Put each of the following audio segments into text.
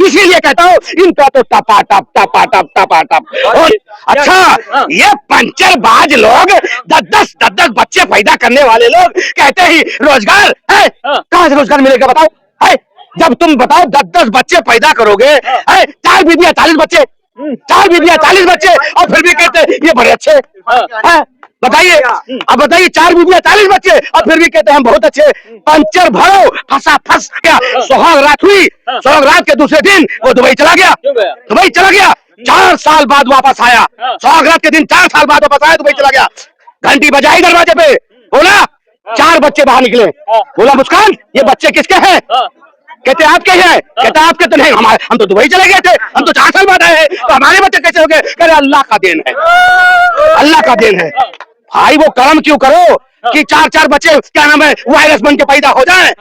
इसीलिए कहता हूँ इनका तो टपा टप टपा टप टपा टप। और अच्छा, ये पंचरबाज लोग 10-10 बच्चे पैदा करने वाले लोग कहते ही रोजगार है, कहाँ से रोजगार मिलेगा बताओ? है, जब तुम बताओ 10-10 बच्चे पैदा करोगे, है 4 बीबियां 40 बच्चे, 4 बीबियां 40 बच्चे, और फिर भी कहते हैं ये बड़े अच्छे हैं। बताइए, अब बताइए 4 बीबियां 40 बच्चे और फिर भी कहते हैं हम बहुत अच्छे। पंचर भरो फंसा फंस गया। सुहाग रात हुई, सुहाग रात के दूसरे दिन वो दुबई चला गया। दुबई चला गया, 4 साल बाद वापस आया। सुहाग रात के दिन 4 साल बाद वापस आया, दुबई चला गया। घंटी बजाई दरवाजे पे, बोला 4 बच्चे बाहर निकले। बोला मुस्कान ये बच्चे किसके हैं? कहते आपके हैं। कहते आपके तो नहीं, हमारे, हम तो दुबई चले गए थे, हम तो 4 साल बाद आए हैं, तो हमारे बच्चे कैसे हो गए? कह रहे अल्लाह का देन है, अल्लाह का देन है। भाई वो कर्म क्यों करो कि 4-4 बच्चे क्या नाम है वायरस बन के पैदा हो जाए?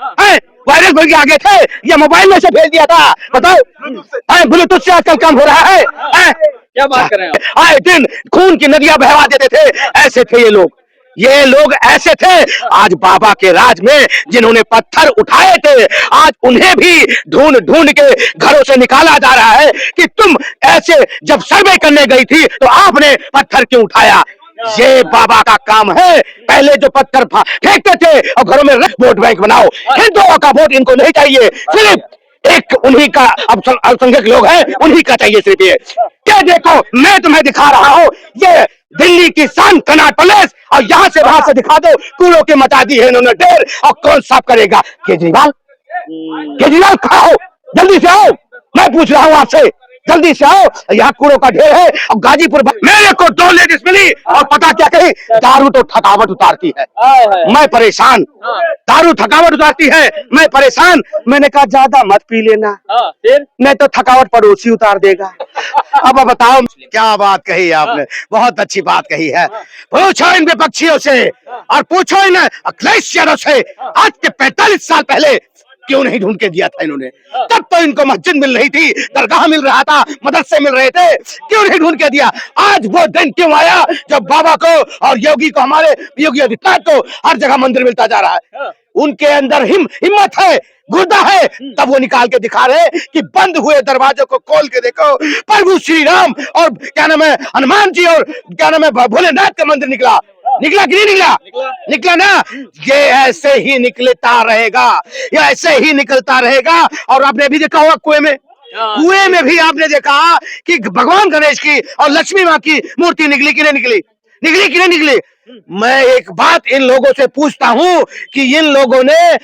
वायरस बन के आगे थे, ये मोबाइल में से भेज दिया था। बताओ ब्लूटूथ से आजकल काम हो रहा है। क्या बात कर रहे हैं? आए दिन खून की नदियां बहवा देते थे, ऐसे थे ये लोग। ये लोग ऐसे थे। आज बाबा के राज में जिन्होंने पत्थर उठाए थे, आज उन्हें भी ढूंढ ढूंढ के घरों से निकाला जा रहा है कि तुम ऐसे जब सर्वे करने गई थी तो आपने पत्थर क्यों उठाया? ये बाबा का काम है। पहले जो पत्थर फेंकते थे और घरों में रख वोट बैंक बनाओ। हिंदुओं का वोट इनको नहीं चाहिए, सिर्फ एक उन्हीं का अल्पसंख्यक लोग हैं, उन्हीं का चाहिए सिर्फ ये। क्या देखो, मैं तुम्हें दिखा रहा हूं, ये दिल्ली की शान कनॉट पैलेस, और यहां से वहां से दिखा दो, कूड़ों की मचा दी है इन्होंने ढेर, और कौन साफ करेगा? केजरीवाल। केजरीवाल खाओ, जल्दी से आओ, मैं पूछ रहा हूं आपसे, जल्दी से आओ। यहाँ कूड़ों का ढेर है। और गाजीपुर मेरे को 2 लेडीज मिली और पता क्या कही? दारू तो थकावट उतारती है, मैं परेशान। दारू थकावट उतारती है, मैं परेशान। मैंने कहा ज्यादा मत पी लेना, नहीं तो थकावट पड़ोसी उतार देगा। अब बताओ क्या बात कही आपने, बहुत अच्छी बात कही है। पूछो इन विपक्षियों से और पूछो इन अखिलेशियरों से, आज के 45 साल पहले क्यों नहीं ढूंढ के दिया था इन्होंने? तब तो इनको मस्जिद मिल रही थी, दरगाह मिल रहा था, मदरसे मिल रहे थे, क्यों नहीं ढूंढ के दिया? आज वो दिन क्यों आया जब बाबा को और योगी को, हमारे योगी आदित्यनाथ को हर जगह मंदिर मिलता जा रहा है? उनके अंदर हिम्मत है, गुर्दा है, तब वो निकाल के दिखा रहे कि बंद हुए दरवाजों को खोल के देखो, प्रभु श्री राम और क्या नाम है हनुमान जी और क्या नाम है भोलेनाथ का मंदिर निकला। निकला कि नहीं निकला? निकला ना। ये ऐसे ही निकलता रहेगा, ये ऐसे ही निकलता रहेगा। और आपने भी देखा होगा कुएं में भी आपने देखा कि भगवान गणेश की और लक्ष्मी माँ की मूर्ति निकली कि नहीं निकली? निकली कि नहीं निकली? मैं एक बात इन लोगों से पूछता हूं कि इन लोगों ने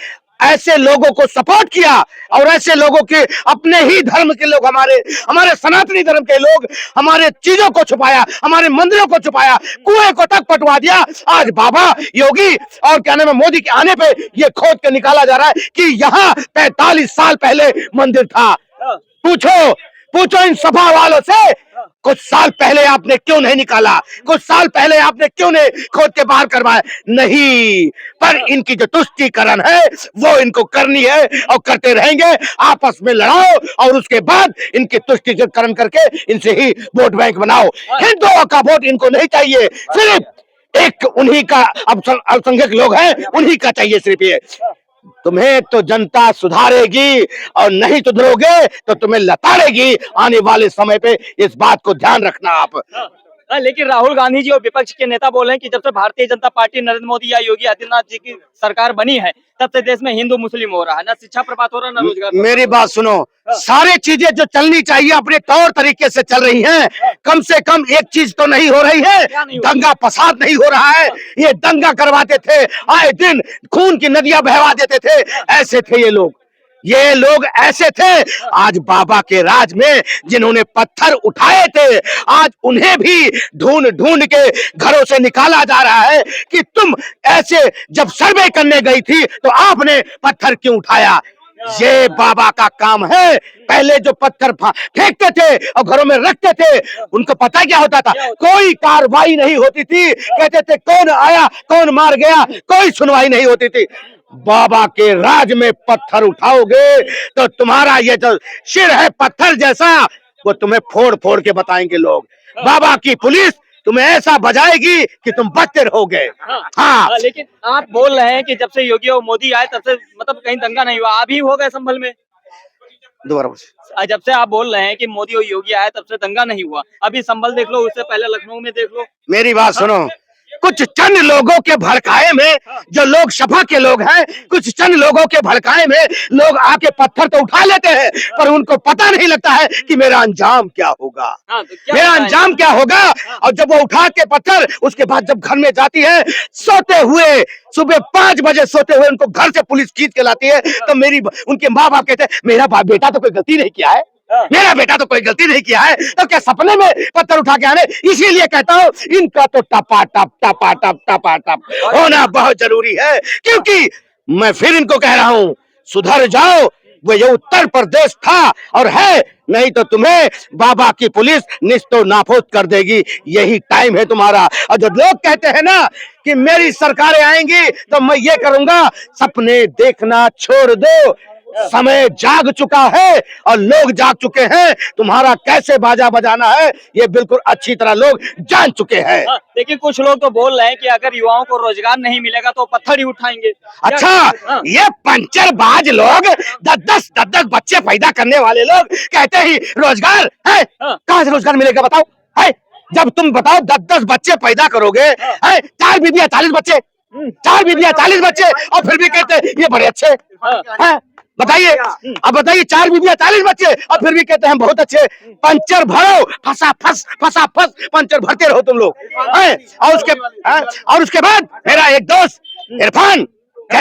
ऐसे लोगों को सपोर्ट किया और ऐसे लोगों के अपने ही धर्म के लोग, हमारे सनातनी धर्म के लोग, हमारे चीजों को छुपाया, हमारे मंदिरों को छुपाया, कुएं को तक पटवा दिया। आज बाबा योगी और क्या नाम है मोदी के आने पे ये खोद के निकाला जा रहा है कि यहाँ 45 साल पहले मंदिर था। पूछो इन सभा वालों से, कुछ साल पहले आपने क्यों नहीं निकाला? कुछ साल पहले आपने क्यों नहीं खोद के बाहर करवाया? नहीं, पर इनकी जो तुष्टीकरण है वो इनको करनी है और करते रहेंगे। आपस में लड़ाओ और उसके बाद इनकी तुष्टीकरण करके इनसे ही वोट बैंक बनाओ। हिंदुओं का वोट इनको नहीं चाहिए, सिर्फ एक उन्हीं का अल्पसंख्यक लोग हैं, उन्हीं का चाहिए सिर्फ ये। तुम्हें तो जनता सुधारेगी और नहीं सुधरोगे तो तुम्हें लताड़ेगी आने वाले समय पे, इस बात को ध्यान रखना आप। लेकिन राहुल गांधी जी और विपक्ष के नेता बोले हैं कि जब से भारतीय जनता पार्टी नरेंद्र मोदी या योगी आदित्यनाथ जी की सरकार बनी है तब से देश में हिंदू मुस्लिम हो रहा है, ना शिक्षा प्रपात हो रहा है, ना रोजगार। मेरी बात सुनो, सारी चीजें जो चलनी चाहिए अपने तौर तरीके से चल रही हैं। कम से कम एक चीज तो नहीं हो रही है, दंगा फसाद नहीं हो रहा है। ये दंगा करवाते थे, आए दिन खून की नदियां बहवा देते थे, ऐसे थे ये लोग ऐसे थे। आज बाबा के राज में जिन्होंने पत्थर उठाए थे, आज उन्हें भी ढूंढ ढूंढ के घरों से निकाला जा रहा है कि तुम ऐसे जब सर्वे करने गई थी तो आपने पत्थर क्यों उठाया? ये बाबा का काम है। पहले जो पत्थर फेंकते थे और घरों में रखते थे, उनको पता क्या होता था? कोई कार्रवाई नहीं होती थी। कहते थे कौन आया कौन मार गया, कोई सुनवाई नहीं होती थी। बाबा के राज में पत्थर उठाओगे तो तुम्हारा ये जो सिर है पत्थर जैसा, वो तुम्हें फोड़ फोड़ के बताएंगे लोग। बाबा की पुलिस तुम्हें ऐसा बजाएगी कि तुम बचते रहोगे। हाँ, लेकिन आप बोल रहे हैं कि जब से योगी और मोदी आए तब से मतलब कहीं दंगा नहीं हुआ, अभी हो गए संभल में। दोबारा पूछिए। जब से आप बोल रहे हैं कि मोदी और योगी आए तब से दंगा नहीं हुआ, अभी संभल देख लो, उससे पहले लखनऊ में देख लो। मेरी बात सुनो, कुछ चंद लोगों के भड़काए में, जो लोग सपा के लोग हैं, कुछ चंद लोगों के भड़काए में लोग आके पत्थर तो उठा लेते हैं, पर उनको पता नहीं लगता है कि मेरा अंजाम क्या होगा। तो मेरा अंजाम क्या होगा। और जब वो उठा के पत्थर, उसके बाद जब घर में जाती है सोते हुए, सुबह 5 बजे सोते हुए उनको घर से पुलिस खींच के लाती है, तो उनके माँ बाप कहते हैं मेरा बेटा तो कोई गलती नहीं किया है, मेरा बेटा तो कोई गलती नहीं किया है, तो क्या सपने में पत्थर उठा के आने। इसीलिए कहता हूं इनका तो टपा टप होना बहुत जरूरी है, क्योंकि मैं फिर इनको कह रहा हूं सुधर जाओ। वो ये उत्तर प्रदेश था और है, नहीं तो तुम्हें बाबा की पुलिस निस्तो नाफोत कर देगी। यही टाइम है तुम्हारा। और जो लोग कहते हैं ना कि मेरी सरकारें आएंगी तो मैं ये करूंगा, सपने देखना छोड़ दो। समय जाग चुका है और लोग जाग चुके हैं। तुम्हारा कैसे बाजा बजाना है ये बिल्कुल अच्छी तरह लोग जान चुके हैं। लेकिन कुछ लोग तो बोल रहे हैं कि अगर युवाओं को रोजगार नहीं मिलेगा तो पत्थर ही उठाएंगे। अच्छा, ये पंचरबाज लोग 10-10 बच्चे पैदा करने वाले लोग कहते ही रोजगार है। कहां से रोजगार मिलेगा बताओ? है जब तुम बताओ 10-10 बच्चे पैदा करोगे, है 4 बीबियां 40 बच्चे, 4 बीबियां 40 बच्चे, और फिर भी कहते हैं ये बड़े अच्छे हैं। बताइए, अब बताइए 4 बीबियां 40 बच्चे और फिर भी कहते हैं हम बहुत अच्छे। पंचर भरो, फंसा फंस पंचर भरते रहो तुम लोग। और उसके बाद मेरा एक दोस्त इरफान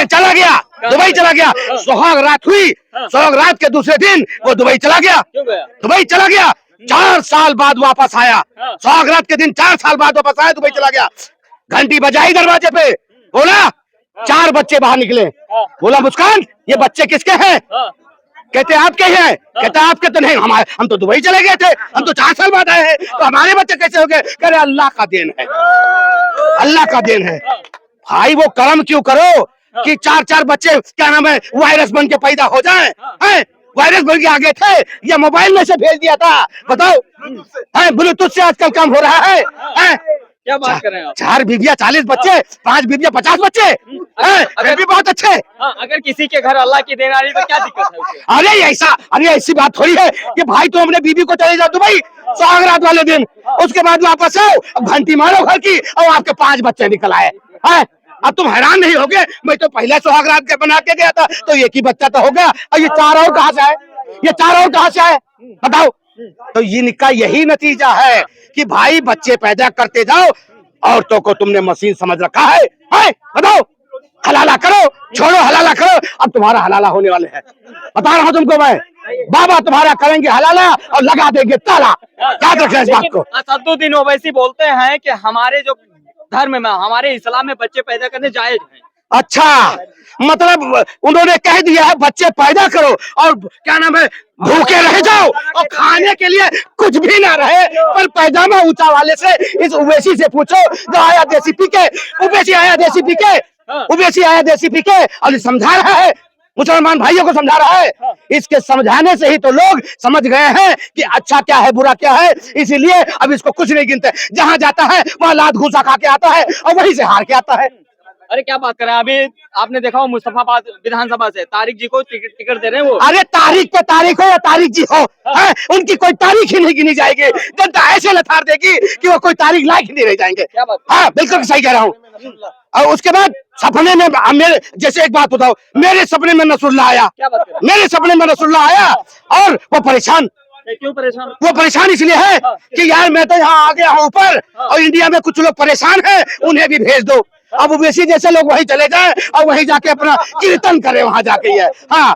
चला गया, दुबई चला गया। सुहाग रात हुई, सुहाग रात के दूसरे दिन वो दुबई चला गया। दुबई चला गया, 4 साल बाद वापस आया। सुहाग रात के दिन 4 साल बाद वापस आया, दुबई चला गया। घंटी बजाई दरवाजे पे, बोला 4 बच्चे बाहर निकले। बोला मुस्कान ये बच्चे किसके हैं? कहते आपके हैं। कहते आपके तो नहीं, हम तो दुबई चले गए थे, हम तो 4 साल बाद आए हैं, तो हमारे बच्चे कैसे हो गए? कह रहे अल्लाह का देन है, अल्लाह का देन है। भाई वो कर्म क्यों करो कि 4-4 बच्चे क्या नाम है वायरस बन के पैदा हो जाए। वायरस बन के आ गए थे या मोबाइल में से भेज दिया था? बताओ, ब्लूटूथ से आजकल काम हो रहा है। क्या बात कर रहे हैं आप? 4 बीबियां 40 बच्चे, 5 बीबियां 50 बच्चे, अगर भी बहुत अच्छे। अगर किसी के घर अल्लाह की देन आ रही तो क्या दिक्कत है उसे? अरे ऐसी बात थोड़ी है कि भाई तुम अपने बीबी को चले जाओ दुबई सुहाग रात वाले दिन, उसके बाद वापस आओ, अब घंटी मारो घर की और आपके 5 बच्चे निकल आए। अब तुम हैरान नहीं होगे? मैं तो पहले सुहाग रात के बना के गया था तो एक ही बच्चा तो हो गया, और ये 4 और कहां से आए? ये 4 और कहां से आए बताओ? तो इनका यही नतीजा है कि भाई बच्चे पैदा करते जाओ, औरतों को तुमने मशीन समझ रखा है। बताओ, हलाला करो, छोड़ो हलाला करो, अब तुम्हारा हलाला होने वाले है। बता रहा हूं तुमको मैं, बाबा तुम्हारा करेंगे हलाला और लगा देंगे ताला। याद रखना इस बात को। असदुद्दीन ओवैसी बोलते हैं कि हमारे जो धर्म में, हमारे इस्लाम में बच्चे पैदा करने जायज है। अच्छा, मतलब उन्होंने कह दिया है बच्चे पैदा करो और क्या नाम है भूखे रह जाओ और खाने के लिए कुछ भी ना रहे, पर पैजामा ऊंचा वाले से, इस उवैसी से पूछो जो आया देसी पी के, उवैसी आया देसी पी के, उवैसी आया देसी पी के और समझा रहा है, मुसलमान भाइयों को समझा रहा है। इसके समझाने से ही तो लोग समझ गए हैं कि अच्छा क्या है बुरा क्या है, इसीलिए अब इसको कुछ नहीं गिनते। जहां जाता है वहां लात घूसा खा के आता है और वहीं से हार के आता है। अरे क्या बात कर रहे हैं? अभी आपने देखा हो मुस्तफाबाद विधानसभा से तारिक जी को टिकट दे रहे हैं वो। अरे तारीख पे तारीख हो या तारिक जी हो, उनकी कोई तारीख ही नहीं गिनी जाएगी। जनता ऐसे लथार देगी कि वो कोई तारीख लायक ही नहीं रह जाएंगे। क्या बात? हाँ बिल्कुल सही कह रहा हूँ। और उसके बाद सपने में मेरे जैसे एक बात बताओ, मेरे सपने में नसरुल्लाह आया। क्या बात कर रहे हैं? मेरे सपने में नसरुल्लाह आया और वो परेशान। क्यों परेशान? वो परेशान इसलिए है कि यार मैं तो यहाँ आ गया हूँ ऊपर और इंडिया में कुछ लोग परेशान हैं, उन्हें भी भेज दो। अब वैसे जैसे लोग वहीं चले जाए और वहीं जाके अपना कीर्तन करे वहां जाके। ये हाँ,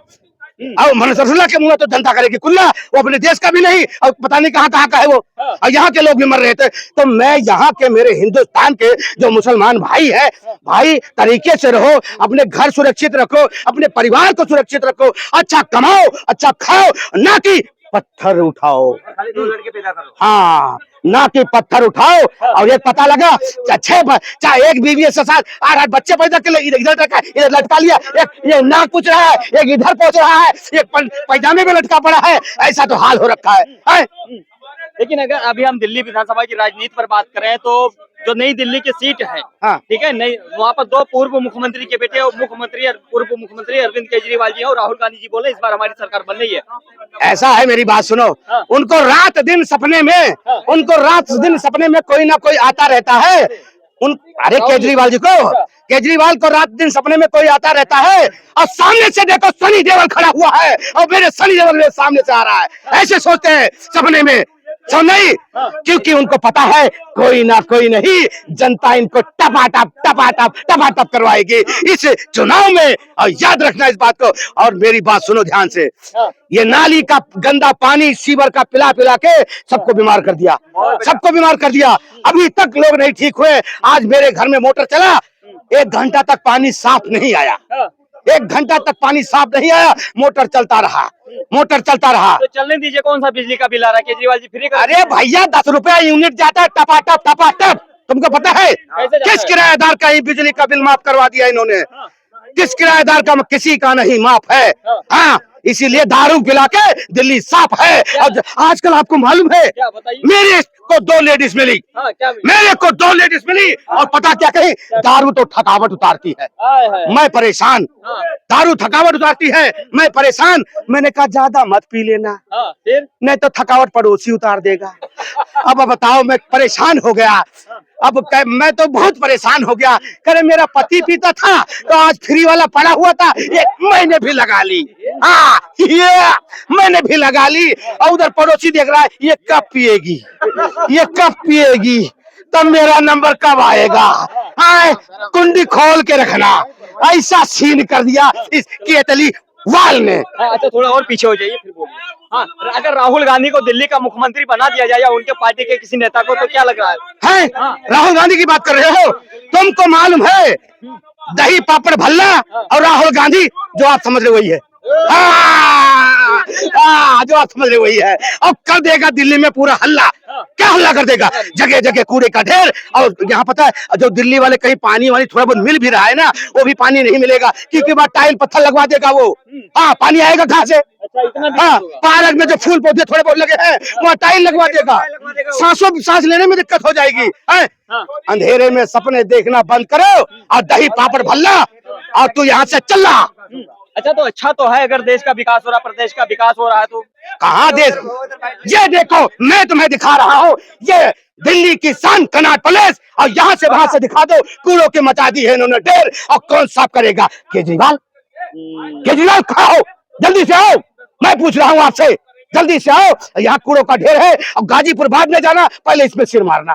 और रसूलुल्लाह के मुंह में तो जनता करेगी कुल्ला, वो अपने देश का भी नहीं और पता नहीं कहाँ कहाँ का है वो, और यहाँ के लोग भी मर रहे थे। तो मैं यहाँ के मेरे हिंदुस्तान के जो मुसलमान भाई है, भाई तरीके से रहो, अपने घर सुरक्षित रखो, अपने परिवार को सुरक्षित रखो, अच्छा कमाओ, अच्छा खाओ, ना कि पत्थर उठाओ। खाली 2 लड़के पैदा करो। हाँ, ना कि पत्थर उठाओ। और ये पता लगा चाहे एक बीवी से साथ 8 बच्चे पैदा कर ले, इधर लटका लिया, एक ये नाक पूछ रहा है, एक इधर पहुंच रहा है, एक पैजामे में लटका पड़ा है, ऐसा तो हाल हो रखा है। लेकिन अगर अभी हम दिल्ली विधानसभा की राजनीति पर बात करें तो जो नई दिल्ली की सीट है, हाँ। ठीक है, नई वहाँ पर 2 पूर्व मुख्यमंत्री के बेटे और मुख्यमंत्री और पूर्व मुख्यमंत्री अरविंद केजरीवाल जी हैं और राहुल गांधी जी बोले इस बार हमारी सरकार बन रही है। ऐसा है, मेरी बात सुनो। हाँ। उनको रात दिन सपने में, हाँ। उनको रात दिन सपने में कोई ना कोई आता रहता है। अरे केजरीवाल जी को, केजरीवाल को रात दिन सपने में कोई आता रहता है। और सामने से देखो सनी देओल खड़ा हुआ है और मेरे सनी देओल मेरे सामने से आ रहा है, ऐसे सोचते हैं सपने में। सो नहीं, क्योंकि उनको पता है कोई ना कोई नहीं, जनता इनको टपाटप करवाएगी इस चुनाव में। और याद रखना इस बात को। और मेरी बात सुनो ध्यान से, ये नाली का गंदा पानी सीवर का पिला पिला के सबको बीमार कर दिया, सबको बीमार कर दिया। अभी तक लोग नहीं ठीक हुए। आज मेरे घर में मोटर चला, 1 घंटा तक पानी साफ नहीं आया, 1 घंटा तक पानी साफ नहीं आया। मोटर चलता रहा, मोटर चलता रहा। तो चलने दीजिए, कौन सा बिजली का बिल आ रहा है, केजरीवाल जी फ्री कर। अरे भैया 10 रुपया यूनिट जाता है, टपाटप। तुमको पता है किस किराएदार का ही बिजली का बिल माफ करवा दिया इन्होंने? किस किराएदार का? किसी का नहीं माफ है। हाँ, इसीलिए दारू पिला के दिल्ली साफ है। और आजकल आपको मालूम है, क्या बताइए? मेरे को 2 लेडीज मिली, हाँ, क्या मिला? मेरे को 2 लेडीज मिली। और पता क्या कही? दारू तो थकावट उतारती है, हाय हाय। मैं परेशान। हाँ। दारू थकावट उतारती है, मैं परेशान। मैंने कहा ज्यादा मत पी लेना, हाँ, फिर नहीं तो थकावट पड़ोसी उतार देगा। अब बताओ, मैं परेशान हो गया। अब मैं तो बहुत परेशान हो गया। करे मेरा पति पीता था तो आज फ्री वाला पड़ा हुआ था, ये मैंने भी लगा ली। हाँ, ये मैंने भी लगा ली। और उधर पड़ोसी देख रहा है, ये कब पिएगी, ये कब पिएगी, तब मेरा नंबर कब आएगा। हाँ, कुंडी खोल के रखना। ऐसा सीन कर दिया इस केजरीवाल ने। हाँ, अच्छा थोड़ा और पीछे हो जाइए फिर बोलिए। हाँ, अगर राहुल गांधी को दिल्ली का मुख्यमंत्री बना दिया जाए या उनके पार्टी के किसी नेता को, तो क्या लग रहा है? हैं? हाँ। राहुल गांधी की बात कर रहे हो? तुमको मालूम है दही पापड़ भल्ला और राहुल गांधी, जो आप समझ रहे वही है। जो आप समझ रहे वही है। अब कर देगा दिल्ली में पूरा हल्ला। क्या हल्ला कर देगा? जगह जगह कूड़े का ढेर। और यहाँ पता है, जो दिल्ली वाले कहीं पानी वानी थोड़ा बहुत मिल भी रहा है ना, वो भी पानी नहीं मिलेगा, क्योंकि वहाँ टाइल पत्थर लगवा देगा वो। हाँ, पानी आएगा कहाँ से? अच्छा, इतना हाँ, दिक्कत होगा। पार्क में जो फूल पौधे थोड़े बहुत लगे हैं, वहाँ टाइल लगवा देगा। सांस लेने में दिक्कत हो जाएगी। हाँ। अंधेरे में सपने देखना बंद करो और दही पापड़ भल्ला, और तू यहाँ से चल रहा। अच्छा, तो अच्छा तो है अगर देश का विकास हो रहा, प्रदेश का विकास हो रहा है तो। कहाँ देश? ये देखो, मैं तुम्हें दिखा रहा हूँ, ये दिल्ली की शान कनॉट प्लेस। और यहाँ से वहां से दिखा दो, कूड़ों की मचा दी है इन्होंने ढेर। और कौन साफ करेगा? केजरीवाल। केजरीवाल कहाँ हो? जल्दी से आओ, मैं पूछ रहा हूँ आपसे, जल्दी से आओ। यहाँ कूड़ों का ढेर है और गाजीपुर बाद में जाना, पहले इसमें सिर मारना।